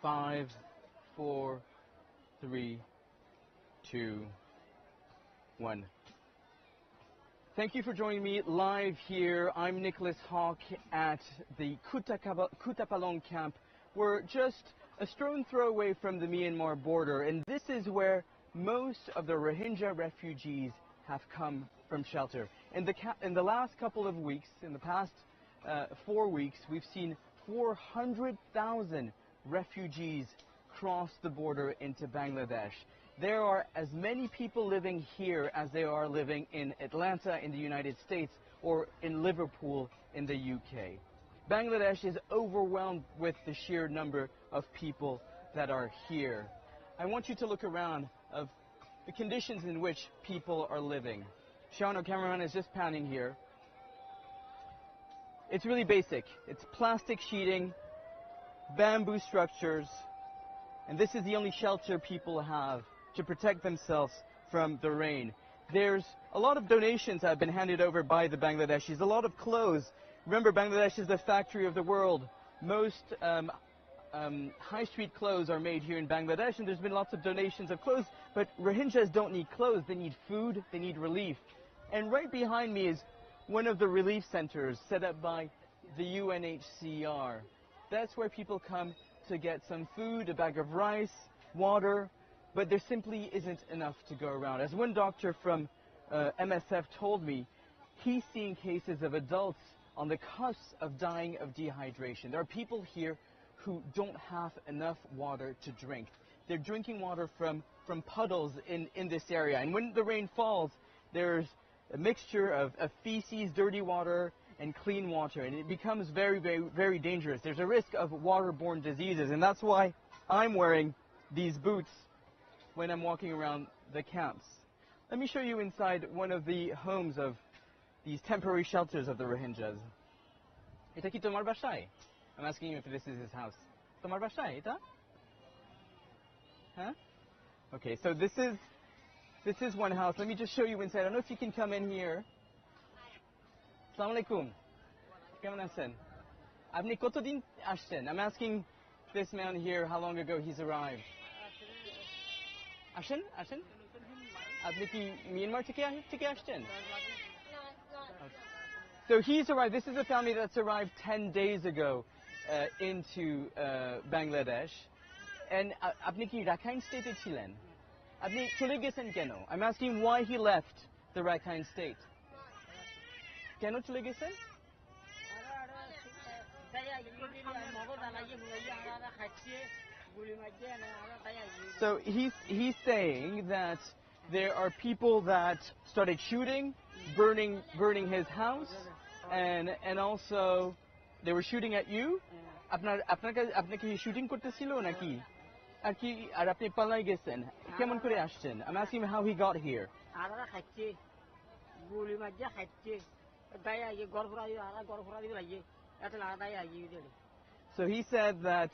5, 4, 3, 2, 1. Thank you for joining me live here. I'm Nicolas Haque at the Kutapalong camp. We're just a stone's throw away from the Myanmar border, and this is where most of the Rohingya refugees have come from shelter. In the last couple of weeks, in the past 4 weeks, we've seen 400,000 refugees cross the border into Bangladesh. There are as many people living here as there are living in Atlanta in the United States or in Liverpool in the UK. Bangladesh is overwhelmed with the sheer number of people that are here. I want you to look around of the conditions in which people are living. Sean, our cameraman, is just panning here. It's really basic. It's plastic sheeting, bamboo structures, and this is the only shelter people have to protect themselves from the rain. There's a lot of donations that have been handed over by the Bangladeshis, a lot of clothes. Remember, Bangladesh is the factory of the world. Most high street clothes are made here in Bangladesh, and there's been lots of donations of clothes, but Rohingyas don't need clothes, they need food, they need relief. And right behind me is one of the relief centers set up by the UNHCR. That's where people come to get some food, a bag of rice, water, but there simply isn't enough to go around. As one doctor from MSF told me, he's seeing cases of adults on the cusp of dying of dehydration. There are people here who don't have enough water to drink. They're drinking water from puddles in this area. And when the rain falls, there's a mixture of feces, dirty water, and clean water. And it becomes very, very, very dangerous. There's a risk of waterborne diseases. And that's why I'm wearing these boots when I'm walking around the camps. Let me show you inside one of the homes of these temporary shelters of the Rohingyas. Eta ki tomar bashay? I'm asking him if this is his house. Tomar bashay, eta? Huh? Okay, so this is one house. Let me just show you inside. I don't know if you can come in here. Assalamu alaikum. Keman achen? Apni kotodin ashten? I'm asking this man here how long ago he's arrived. Ashen? Ashen? Apni ki Myanmar থেকে আসছেন? So he's arrived. This is a family that's arrived 10 days ago into Bangladesh. And apni ki Rakhine state e ছিলেন? Apni চলে গেছেন কেন? I'm asking why he left the Rakhine state. কেন চলে গেছেন? So he's saying that there are people that started shooting, burning his house, and also they were shooting at you. আপনাকে shooting করতেছিল নাকি? আর আপনি পালাই গেছেন কেমন করে আসছেন? I'm asking him how he got here. So he said that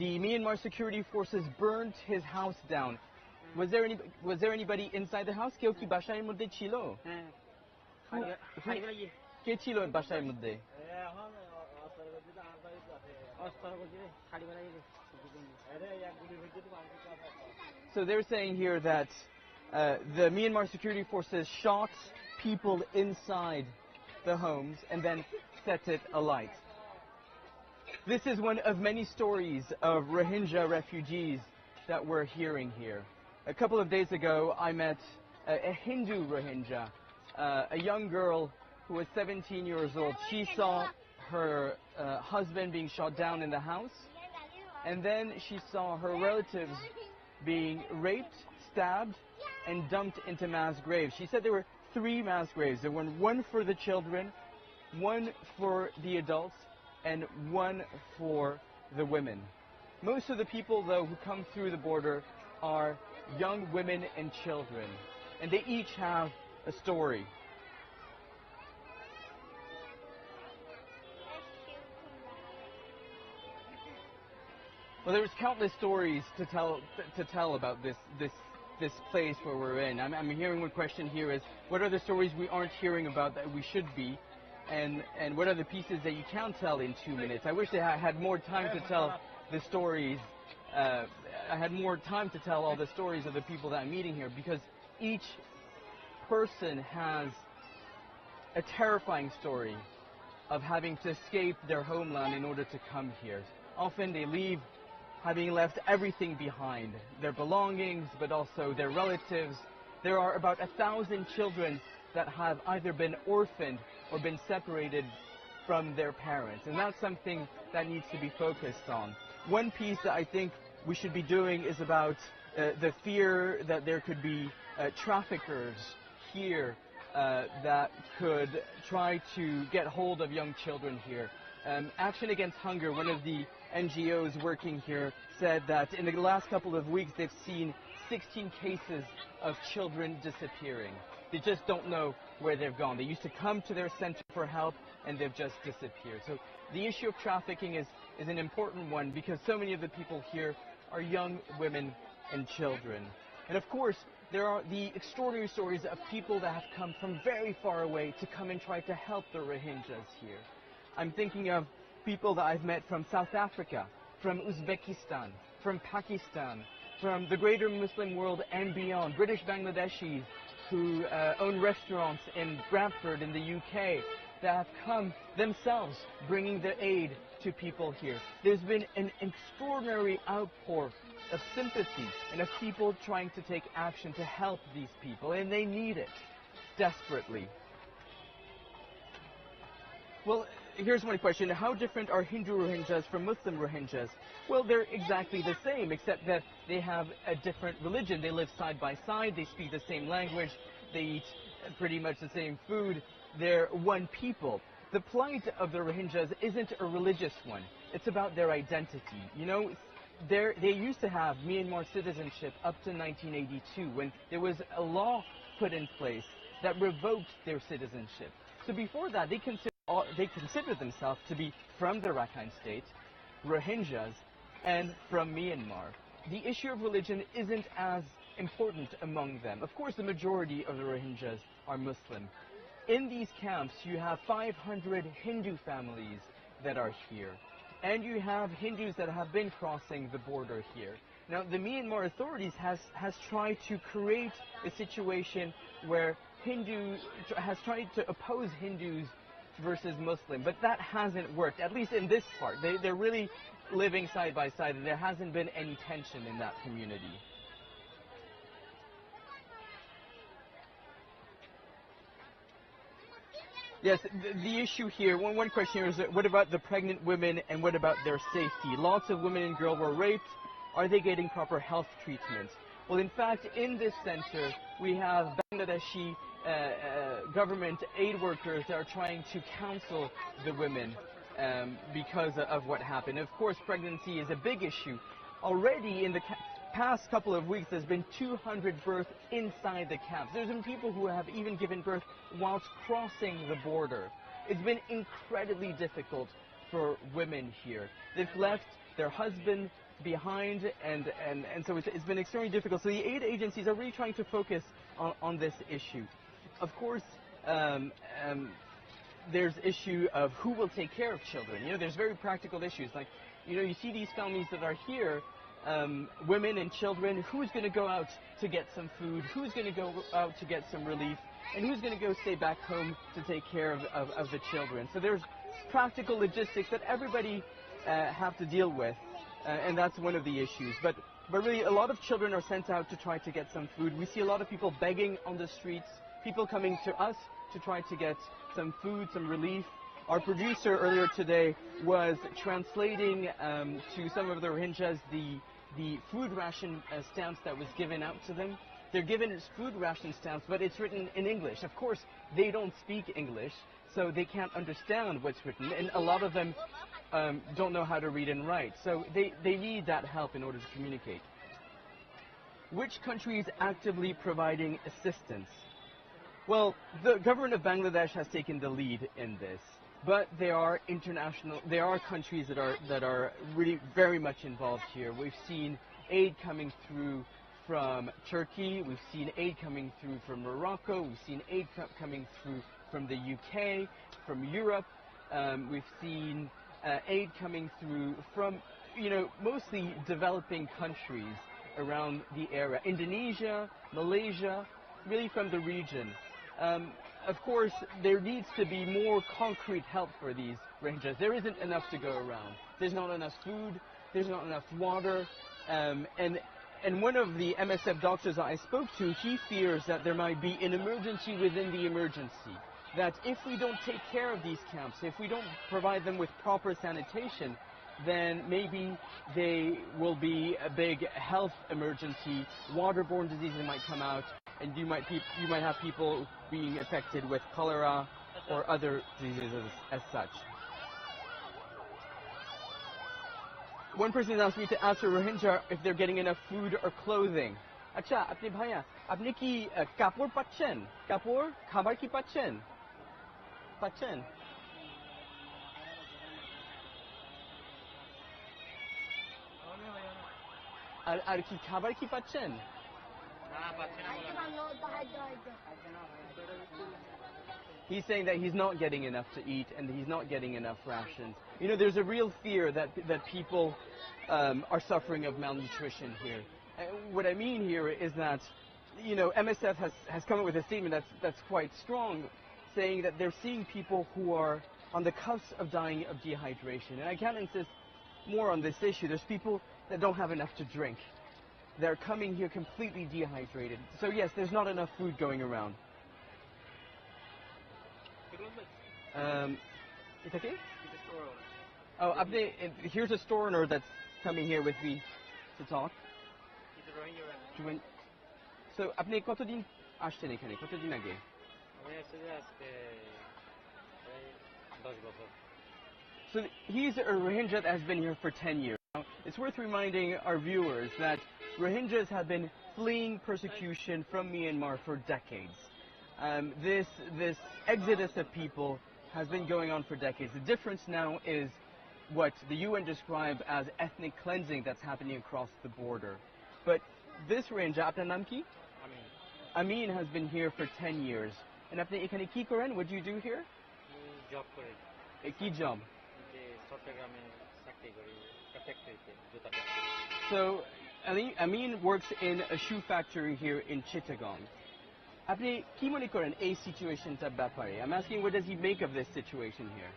the Myanmar security forces burnt his house down. Was there anybody inside the house? কেউ কি বাসার মধ্যে ছিল? কে ছিল বাসার মধ্যে? So they're saying here that the Myanmar security forces shot people inside the homes and then set it alight. This is one of many stories of Rohingya refugees that we're hearing here. A couple of days ago, I met a Hindu Rohingya, a young girl who was 17 years old. She saw her husband being shot down in the house, and then she saw her relatives being raped, stabbed, and dumped into mass graves. She said there were 3 mass graves. There were one for the children, one for the adults, and one for the women. Most of the people, though, who come through the border are young women and children, and they each have a story. Well, there's countless stories to tell about this place where we're in. I'm hearing one question here is, what are the stories we aren't hearing about that we should be? And what are the pieces that you can tell in 2 minutes? I wish I had more time to tell the stories I had more time to tell all the stories of the people that I'm meeting here, because each person has a terrifying story of having to escape their homeland in order to come here. Often they leave having left everything behind, their belongings, but also their relatives. There are about 1,000 children that have either been orphaned or been separated from their parents, and that's something that needs to be focused on. One piece that I think we should be doing is about the fear that there could be traffickers here that could try to get hold of young children here. Action Against Hunger, one of the NGOs working here, said that in the last couple of weeks they've seen 16 cases of children disappearing. They just don't know where they've gone. They used to come to their center for help, and they've just disappeared. So the issue of trafficking is an important one, because so many of the people here are young women and children. And of course, there are the extraordinary stories of people that have come from very far away to come and try to help the Rohingyas here. I'm thinking of people that I've met from South Africa, from Uzbekistan, from Pakistan, from the greater Muslim world and beyond, British Bangladeshis who own restaurants in Bradford in the UK that have come themselves bringing the aid to people here. There's been an extraordinary outpour of sympathy and of people trying to take action to help these people, and they need it desperately. Well, here's one question. How different are Hindu Rohingyas from Muslim Rohingyas? Well, they're exactly the same, except that they have a different religion. They live side by side. They speak the same language. They eat pretty much the same food. They're one people. The plight of the Rohingyas isn't a religious one. It's about their identity. You know, they used to have Myanmar citizenship up to 1982, when there was a law put in place that revoked their citizenship. So before that, they considered themselves to be from the Rakhine State, Rohingyas, and from Myanmar. The issue of religion isn't as important among them. Of course, the majority of the Rohingyas are Muslim. In these camps, you have 500 Hindu families that are here, and you have Hindus that have been crossing the border here. Now, the Myanmar authorities has tried to create a situation where has tried to oppose Hindus versus Muslim, but that hasn't worked, at least in this part. They're really living side by side, and there hasn't been any tension in that community. Yes, the issue here, one question here is, what about the pregnant women and what about their safety? Lots of women and girls were raped. Are they getting proper health treatment? Well, in fact, in this center, we have Bangladeshi government aid workers that are trying to counsel the women because of what happened. Of course, pregnancy is a big issue. Already in the past couple of weeks, there's been 200 births inside the camps. There's been people who have even given birth whilst crossing the border. It's been incredibly difficult for women here. They've left their husband behind, and so it's been extremely difficult. So the aid agencies are really trying to focus on this issue. Of course, there's issue of who will take care of children. You know, there's very practical issues. Like, you know, you see these families that are here, women and children. Who's going to go out to get some food? Who's going to go out to get some relief? And who's going to go stay back home to take care of the children? So there's practical logistics that everybody have to deal with, and that's one of the issues. But really, a lot of children are sent out to try to get some food. We see a lot of people begging on the streets, people coming to us to try to get some food, some relief. Our producer earlier today was translating to some of the Rohingyas the food ration stamps that was given out to them. They're given food ration stamps, but it's written in English. Of course, they don't speak English, so they can't understand what's written, and a lot of them don't know how to read and write. So they need that help in order to communicate. Which country is actively providing assistance? Well, the government of Bangladesh has taken the lead in this, but there are countries that are really very much involved here. We've seen aid coming through from Turkey, we've seen aid coming through from Morocco, we've seen aid coming through from the UK, from Europe, we've seen aid coming through from mostly developing countries around the area. Indonesia, Malaysia, really from the region. Of course, there needs to be more concrete help for these Rohingyas. There isn't enough to go around. There's not enough food, there's not enough water, and one of the MSF doctors I spoke to, he fears that there might be an emergency within the emergency. That if we don't take care of these camps, if we don't provide them with proper sanitation, then maybe they will be a big health emergency. Waterborne diseases might come out, and you might have people being affected with cholera or other diseases as such. One person asked me to ask the Rohingya if they're getting enough food or clothing. আচ্ছা আপনি ভাইয়া আপনি কি কাপড় পাচ্ছেন কাপড় খাবার কি পাচ্ছেন পাচ্ছেন আর কি খাবার কি পাচ্ছেন He's saying that he's not getting enough to eat and he's not getting enough rations. There's a real fear that people are suffering of malnutrition here. What I mean here is that, MSF has come up with a statement that's quite strong, saying that they're seeing people who are on the cusp of dying of dehydration. And I can't insist more on this issue. There's people that don't have enough to drink. They're coming here completely dehydrated. So yes, there's not enough food going around. It's okay? Oh, here's a store owner that's coming here with me to talk. So, আপনি কতদিন আসছেন এখানে কতদিন আগে So he's a Rohingya that has been here for 10 years. Now, it's worth reminding our viewers that Rohingyas have been fleeing persecution from Myanmar for decades. This exodus of people has been going on for decades. The difference now is what the UN described as ethnic cleansing that's happening across the border. But this Rohingya, আপনার নাম কি? Amin has been here for 10 years. And আপনি এখানে কি করেন? What do you do here? Job করি. কি job? চট্টগ্রামে চাকরি করি ফ্যাক্টরিতে জুতা So Amin works in a shoe factory here in Chittagong. আপনি কি মনে করেন এই সিচুয়েশনটার ব্যাপারে? I'm asking what does he make of this situation here?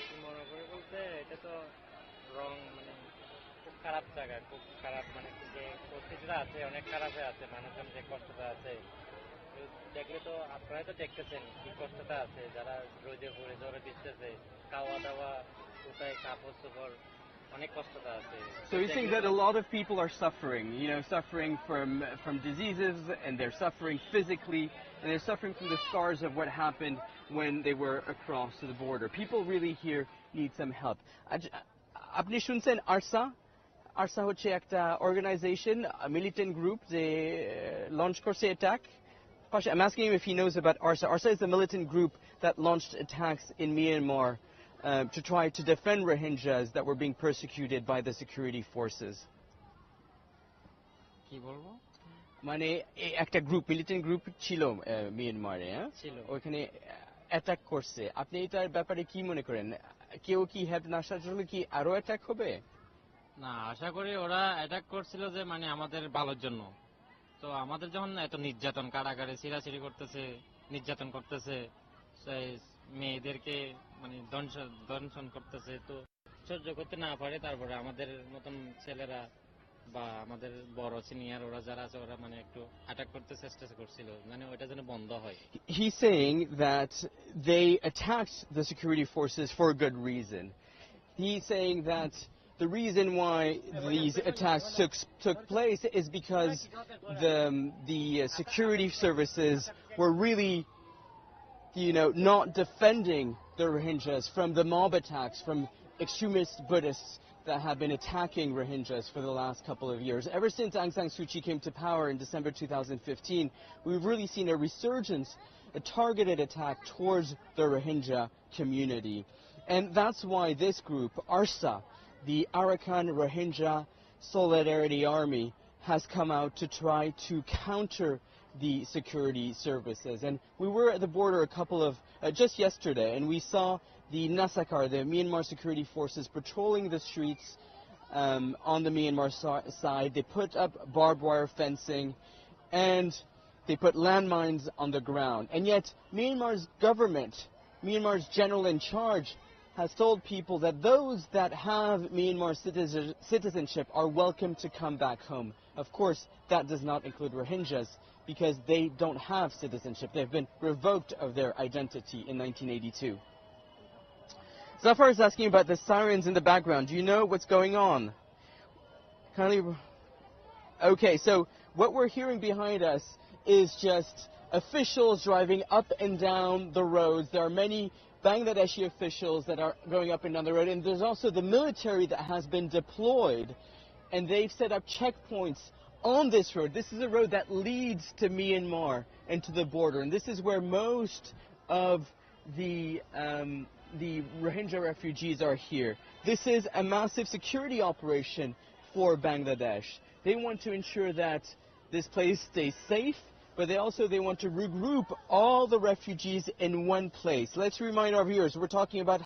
কি মনে করে বলতে এটা তো রং খুব খারাপ জায়গা খুব খারাপ যে পরিস্থিতিটা আছে অনেক খারাপে আছে মানুষজন যে কষ্টটা আছে দেখলে তো আপনারা তো দেখতেছেন কি কষ্টটা আছে যারা রোদে পড়ে জ্বরে দিতেছে খাওয়া দাওয়া কোথায় কাপড় চোপড় অনেক কষ্টটা আছে So he's saying that a lot of people are suffering, suffering from diseases, and they're suffering physically, and they're suffering from the scars of what happened when they were across the border. People really here need some help. আপনি শুনছেন ARSA হচ্ছে একটা organization, a militant group, they launched করছে attack. I'm asking him if he knows about ARSA. ARSA is a militant group that launched attacks in Myanmar to try to defend Rohingyas that were being persecuted by the security forces. কি বলবো মানে একটা group militant group ছিল মিয়ানমারে ছিল ওখানে attack করছে আপনি এটার ব্যাপারে কি মনে করেন কেউ কি হেড না আসার জন্য কি আরো অ্যাটাক হবে না আশা করি ওরা অ্যাটাক করছিল যে আমাদের ভালোর জন্য তো আমাদের যখন এত নির্যাতন কারাগারে ছিঁড়াছিঁড়ি করতেছে নির্যাতন করতেছে মেয়েদেরকে দংশন করতেছে তো সহ্য করতে না পারে তারপরে আমাদের মতন ছেলেরা বা আমাদের বড় সিনিয়র ওরা যারা আছে ওরা একটু অ্যাটাক করতে চেষ্টা করছিল ওটা যেন বন্ধ হয় He's saying that they attacked the security forces for a good reason. He's saying that the reason why these attacks took place is because the security services were really not defending the Rohingyas from the mob attacks from extremist Buddhists that have been attacking Rohingyas for the last couple of years. Ever since Aung San Suu Kyi came to power in December 2015, we've really seen a resurgence, a targeted attack towards the Rohingya community. And that's why this group, ARSA, the Arakan Rohingya Solidarity Army, has come out to try to counter the security services. And we were at the border just yesterday, and we saw the Nasakar, the Myanmar security forces, patrolling the streets on the Myanmar side. They put up barbed wire fencing, and they put landmines on the ground. And yet, Myanmar's government, Myanmar's general in charge, has told people that those that have Myanmar citizenship are welcome to come back home. Of course, that does not include Rohingyas, because they don't have citizenship. They've been revoked of their identity in 1982. Zafar is asking about the sirens in the background. Do you know what's going on? Kindly. Okay, so what we're hearing behind us is just officials driving up and down the roads. There are many Bangladeshi officials that are going up and down the road, and there's also the military that has been deployed, and they've set up checkpoints on this road. This is a road that leads to Myanmar and to the border, and this is where most of the Rohingya refugees are here. This is a massive security operation for Bangladesh. They want to ensure that this place stays safe, but they want to regroup all the refugees in one place. Let's remind our viewers, we're talking about